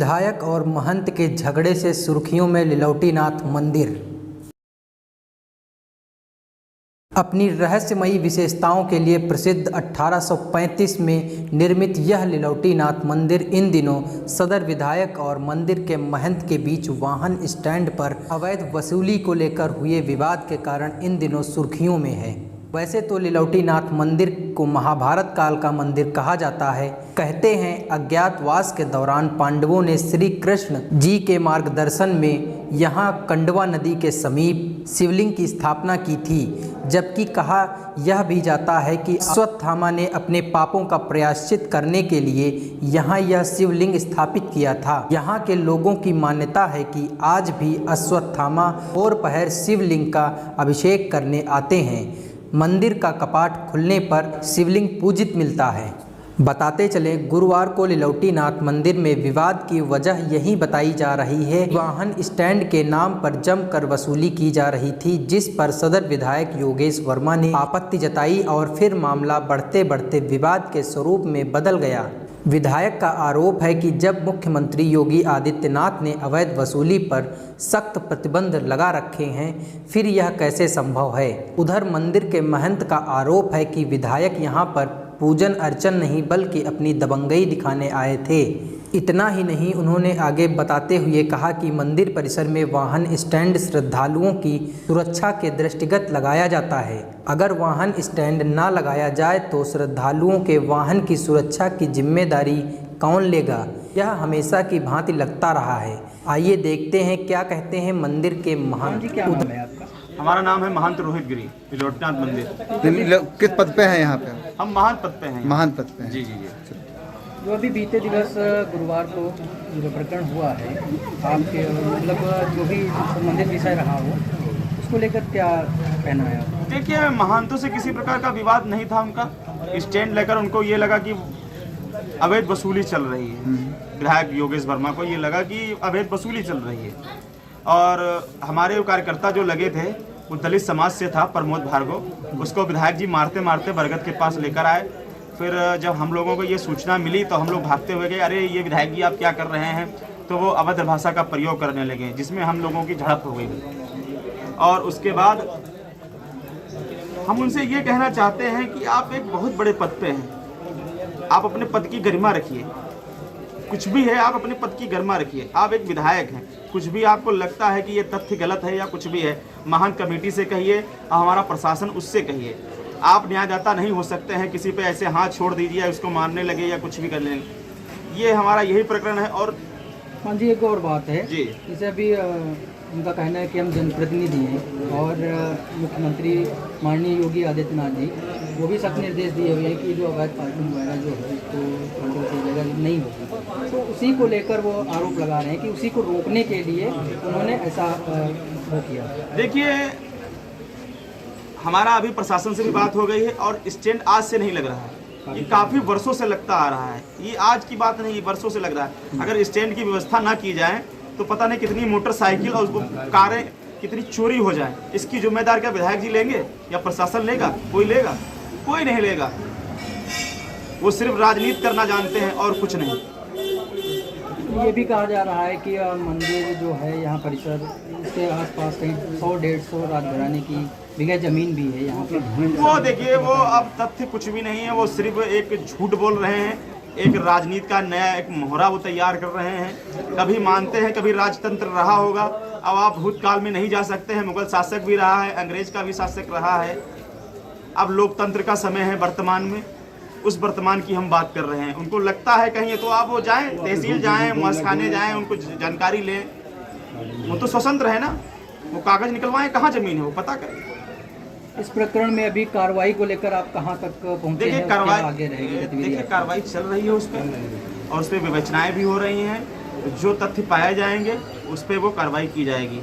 विधायक और महंत के झगड़े से सुर्खियों में लिलौटीनाथ मंदिर। अपनी रहस्यमयी विशेषताओं के लिए प्रसिद्ध 1835 में निर्मित यह लिलौटीनाथ मंदिर इन दिनों सदर विधायक और मंदिर के महंत के बीच वाहन स्टैंड पर अवैध वसूली को लेकर हुए विवाद के कारण इन दिनों सुर्खियों में है। वैसे तो लिलौटीनाथ मंदिर को महाभारत काल का मंदिर कहा जाता है। कहते हैं अज्ञातवास के दौरान पांडवों ने श्री कृष्ण जी के मार्गदर्शन में यहाँ कंडवा नदी के समीप शिवलिंग की स्थापना की थी, जबकि कहा यह भी जाता है कि अश्वत्थामा ने अपने पापों का प्रायश्चित करने के लिए यहाँ यह शिवलिंग स्थापित किया था। यहाँ के लोगों की मान्यता है कि आज भी अश्वत्थामा और पहर शिवलिंग का अभिषेक करने आते हैं। मंदिर का कपाट खुलने पर शिवलिंग पूजित मिलता है। बताते चले, गुरुवार को लिलौटीनाथ मंदिर में विवाद की वजह यही बताई जा रही है। वाहन स्टैंड के नाम पर जमकर वसूली की जा रही थी, जिस पर सदर विधायक योगेश वर्मा ने आपत्ति जताई और फिर मामला बढ़ते बढ़ते विवाद के स्वरूप में बदल गया। विधायक का आरोप है कि जब मुख्यमंत्री योगी आदित्यनाथ ने अवैध वसूली पर सख्त प्रतिबंध लगा रखे हैं, फिर यह कैसे संभव है। उधर मंदिर के महंत का आरोप है कि विधायक यहां पर पूजन अर्चन नहीं बल्कि अपनी दबंगई दिखाने आए थे। इतना ही नहीं, उन्होंने आगे बताते हुए कहा कि मंदिर परिसर में वाहन स्टैंड श्रद्धालुओं की सुरक्षा के दृष्टिगत लगाया जाता है। अगर वाहन स्टैंड ना लगाया जाए तो श्रद्धालुओं के वाहन की सुरक्षा की जिम्मेदारी कौन लेगा। यह हमेशा की भांति लगता रहा है। आइए देखते हैं क्या कहते हैं मंदिर के महंत। क्या नाम है आपका? हमारा नाम है महंत रोहित गिरी, लिलौटीनाथ मंदिर। किस पद पे हैं यहाँ पे? हम महंत पद पे हैं। महंत पद पे हैं। जी जी जी। जो अभी बीते दिवस गुरुवार को जो प्रकरण हुआ है, आपके मतलब जो भी संबंधित विषय रहा हो, उसको लेकर क्या कहना है आपका? देखिए, महंतों से किसी प्रकार का विवाद नहीं था। उनका स्टैंड लेकर उनको ये लगा कि अवैध वसूली चल रही है। विधायक योगेश वर्मा को ये लगा कि अवैध वसूली चल रही है, और हमारे कार्यकर्ता जो लगे थे वो दलित समाज से था, प्रमोद भार्गव। उसको विधायक जी मारते मारते बरगद के पास लेकर आए। फिर जब हम लोगों को ये सूचना मिली तो हम लोग भागते हुए गए, अरे ये विधायक जी आप क्या कर रहे हैं। तो वो अभद्र भाषा का प्रयोग करने लगे, जिसमें हम लोगों की झड़प हो गई। और उसके बाद हम उनसे ये कहना चाहते हैं कि आप एक बहुत बड़े पद पे हैं, आप अपने पद की गरिमा रखिए। कुछ भी है, आप अपने पद की गरिमा रखिए। आप एक विधायक हैं, कुछ भी आपको लगता है कि ये तथ्य गलत है या कुछ भी है, महंत कमेटी से कहिए, हमारा प्रशासन उससे कहिए। आप न्यायदाता नहीं हो सकते हैं, किसी पे ऐसे हाथ छोड़ दीजिए या उसको मारने लगे या कुछ भी कर लेंगे। ये हमारा यही प्रकरण है। और हाँ जी, एक और बात है जी, जैसे अभी उनका कहना है कि हम जनप्रतिनिधि हैं और मुख्यमंत्री माननीय योगी आदित्यनाथ जी वो भी सख्त निर्देश दिए हुए हैं कि जो अवैध पार्किंग वगैरह जो है इसको कंट्रोल की जगह नहीं होगी। तो उसी को लेकर वो आरोप लगा रहे हैं कि उसी को रोकने के लिए उन्होंने ऐसा वो किया। देखिए, हमारा अभी प्रशासन से भी बात हो गई है और स्टैंड आज से नहीं लग रहा है, ये काफ़ी वर्षों से लगता आ रहा है। ये आज की बात नहीं, वर्षों से लग रहा है। अगर स्टैंड की व्यवस्था ना की जाए तो पता नहीं कितनी मोटरसाइकिल और कारें कितनी चोरी हो जाए। इसकी जिम्मेदारी क्या विधायक जी लेंगे या प्रशासन लेगा? कोई लेगा? कोई नहीं लेगा। वो सिर्फ राजनीति करना जानते हैं और कुछ नहीं। ये भी कहा जा रहा है कि मंदिर जो है यहाँ परिसर इसके आसपास कहीं 100-150 राजघराने की बिगह जमीन भी है यहाँ पे। वो देखिए, वो अब तथ्य कुछ भी नहीं है। वो सिर्फ एक झूठ बोल रहे हैं, एक राजनीति का नया एक मोहरा वो तैयार कर रहे हैं। कभी मानते हैं कभी राजतंत्र रहा होगा। अब आप भूतकाल में नहीं जा सकते हैं, मुगल शासक भी रहा है, अंग्रेज का भी शासक रहा है। अब लोकतंत्र का समय है वर्तमान में, उस वर्तमान की हम बात कर रहे हैं। उनको लगता है कहीं तो आप वो जाएं, तहसील जाएं, मस्खाने जाएं, उनको जानकारी लें। वो तो स्वतंत्र है ना, वो कागज निकलवाएं कहाँ जमीन है वो पता करें। इस प्रकरण में अभी कार्रवाई को लेकर आप कहां तक पहुंचे हैं? देखिए, कार्रवाई आगे रहेगी? देखिए, कार्रवाई चल रही है उस पर, और उस पर विवेचनाएं भी हो रही हैं। जो तथ्य पाए जाएंगे उस पर वो कार्रवाई की जाएगी।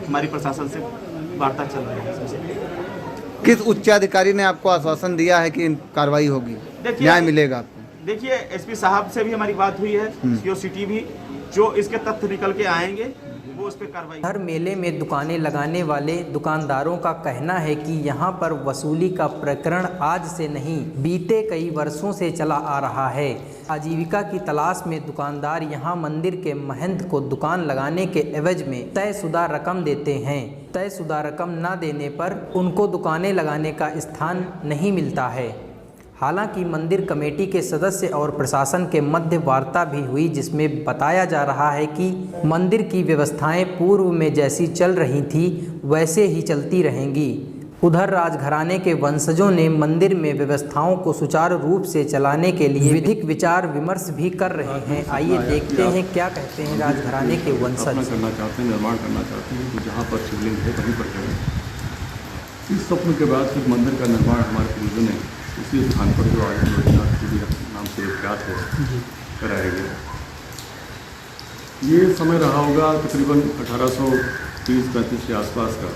हमारी प्रशासन से वार्ता चल रही है। किस उच्चाधिकारी ने आपको आश्वासन दिया है कि कार्रवाई होगी, न्याय मिलेगा आपको? देखिए, एसपी साहब से भी हमारी बात हुई है, सीओ सिटी भी। जो इसके तथ्य निकल के आएंगे वो उस पर कार्रवाई। हर मेले में दुकानें लगाने वाले दुकानदारों का कहना है कि यहाँ पर वसूली का प्रकरण आज से नहीं बीते कई वर्षों से चला आ रहा है। आजीविका की तलाश में दुकानदार यहाँ मंदिर के महंत को दुकान लगाने के एवज में तयशुदा रकम देते हैं। तयशुदा रकम न देने पर उनको दुकानें लगाने का स्थान नहीं मिलता है। हालांकि मंदिर कमेटी के सदस्य और प्रशासन के मध्य वार्ता भी हुई, जिसमें बताया जा रहा है कि मंदिर की व्यवस्थाएं पूर्व में जैसी चल रही थी वैसे ही चलती रहेंगी। उधर राजघराने के वंशजों ने मंदिर में व्यवस्थाओं को सुचारू रूप से चलाने के लिए विधिक विचार विमर्श भी कर रहे हैं। आइए देखते हैं क्या कहते हैं राजघराने के वंशज। करना चाहते हैं, निर्माण करना चाहते हैं, तो जहाँ पर शिवलिंग है वहीं पर करें। इस स्वप्न के बाद फिर मंदिर का निर्माण हमारे पूर्वजों ने उसी स्थान पर जो आज लोटनाथ जी नाम से विख्यात है कराया गया। ये समय रहा होगा तकरीबन 1830-35 के आसपास का।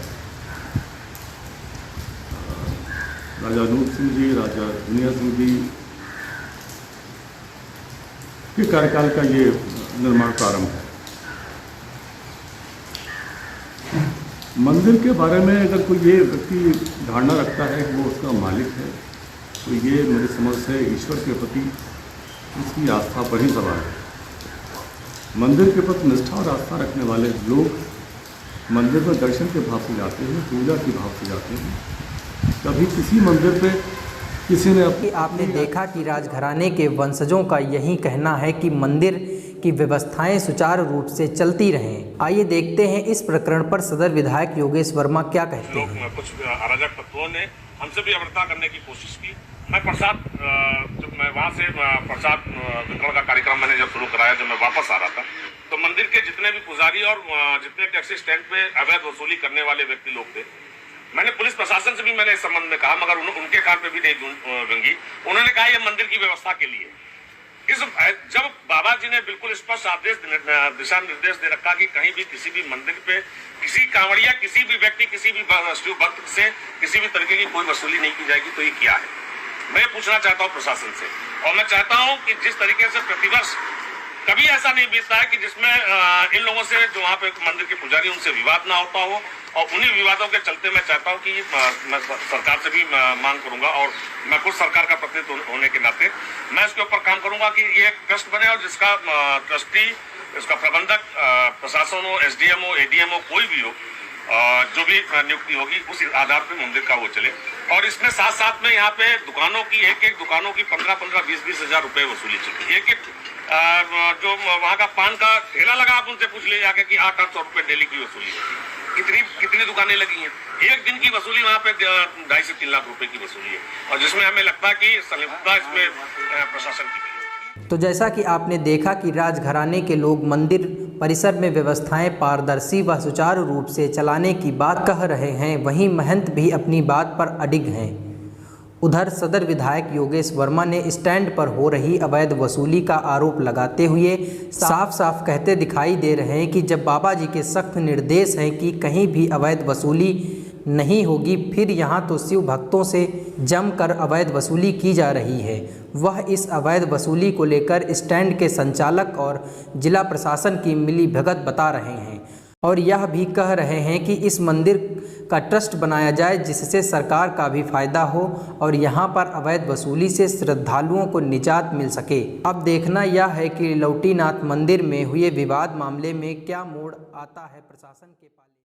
राजा अनूप सिंह जी, राजा दुनिया सिंह जी के कार्यकाल का ये निर्माण प्रारंभ है। मंदिर के बारे में अगर कोई ये व्यक्ति धारणा रखता है कि वो उसका मालिक है, तो ये मेरी समझ से ईश्वर के प्रति उसकी आस्था पर ही सवाल है। मंदिर के प्रति निष्ठा और आस्था रखने वाले लोग मंदिर में दर्शन के भाव से जाते हैं, पूजा के भाव से जाते हैं। कभी किसी मंदिर पे किसी ने आपने देखा कि राजघराने के वंशजों का यही कहना है कि मंदिर की व्यवस्थाएं सुचारू रूप से चलती रहें। आइए देखते हैं इस प्रकरण पर सदर विधायक योगेश वर्मा क्या कहते हैं। कुछ अराजक तत्वों ने हमसे भी अवरता करने की कोशिश की। मैं प्रसाद जब मैं वहाँ से प्रसाद वितरण का कार्यक्रम मैंने जब शुरू कराया, जब मैं वापस आ रहा था, तो मंदिर के जितने भी पुजारी और जितने टैक्सी स्टैंड पे अवैध वसूली करने वाले व्यक्ति लोग थे, मैंने पुलिस प्रशासन से भी मैंने इस संबंध में कहा, मगर उनके कान पे भी नहीं गूंगी। उन्होंने कहा ये मंदिर की व्यवस्था के लिए। जब बाबा जी ने बिल्कुल स्पष्ट आदेश दिशा निर्देश दे रखा कि कहीं भी किसी भी मंदिर पे किसी कांवड़िया, किसी भी व्यक्ति, किसी भी शिव भक्त से किसी भी तरीके की कोई वसूली नहीं की जाएगी, तो ये क्या है? मैं पूछना चाहता हूँ प्रशासन से, और मैं चाहता हूँ कि जिस तरीके से प्रतिवर्ष कभी ऐसा नहीं बीतता है कि जिसमें इन लोगों से जो वहाँ पे मंदिर के पुजारी उनसे विवाद ना होता हो, और उन्हीं विवादों के चलते मैं चाहता हूँ कि मैं सरकार से भी मांग करूंगा, और मैं खुद सरकार का प्रतिनिधि होने के नाते मैं इसके ऊपर काम करूंगा कि ये एक ट्रस्ट बने और जिसका ट्रस्टी, इसका प्रबंधक प्रशासन हो, SDM हो, ADM हो, कोई भी हो, जो भी नियुक्ति होगी उस आधार पर मंदिर का वो चले। और इसमें साथ साथ में यहाँ पे दुकानों की एक दुकानों की 15-15, 20-20 हजार रुपए वसूली चली। एक जो वहाँ का पान का ठेला लगा, आप उनसे पूछ ले जाके कि 800-800 रुपए डेली की वसूली होती। कितनी दुकानें लगी हैं? एक दिन की वसूली वहाँ पे 2.5 से 3 लाख रुपए की वसूली है, और जिसमें हमें लगता है कि संलिप्तता इसमें प्रशासन की। तो जैसा कि आपने देखा कि राजघराने के लोग मंदिर परिसर में व्यवस्थाएं पारदर्शी व सुचारू रूप से चलाने की बात कह रहे हैं, वहीं महंत भी अपनी बात पर अडिग हैं। उधर सदर विधायक योगेश वर्मा ने स्टैंड पर हो रही अवैध वसूली का आरोप लगाते हुए साफ साफ कहते दिखाई दे रहे हैं कि जब बाबा जी के सख्त निर्देश हैं कि कहीं भी अवैध वसूली नहीं होगी, फिर यहाँ तो शिव भक्तों से जमकर अवैध वसूली की जा रही है। वह इस अवैध वसूली को लेकर स्टैंड के संचालक और जिला प्रशासन की मिलीभगत बता रहे हैं, और यह भी कह रहे हैं कि इस मंदिर का ट्रस्ट बनाया जाए जिससे सरकार का भी फायदा हो और यहाँ पर अवैध वसूली से श्रद्धालुओं को निजात मिल सके। अब देखना यह है कि लौटीनाथ मंदिर में हुए विवाद मामले में क्या मोड़ आता है प्रशासन के पास।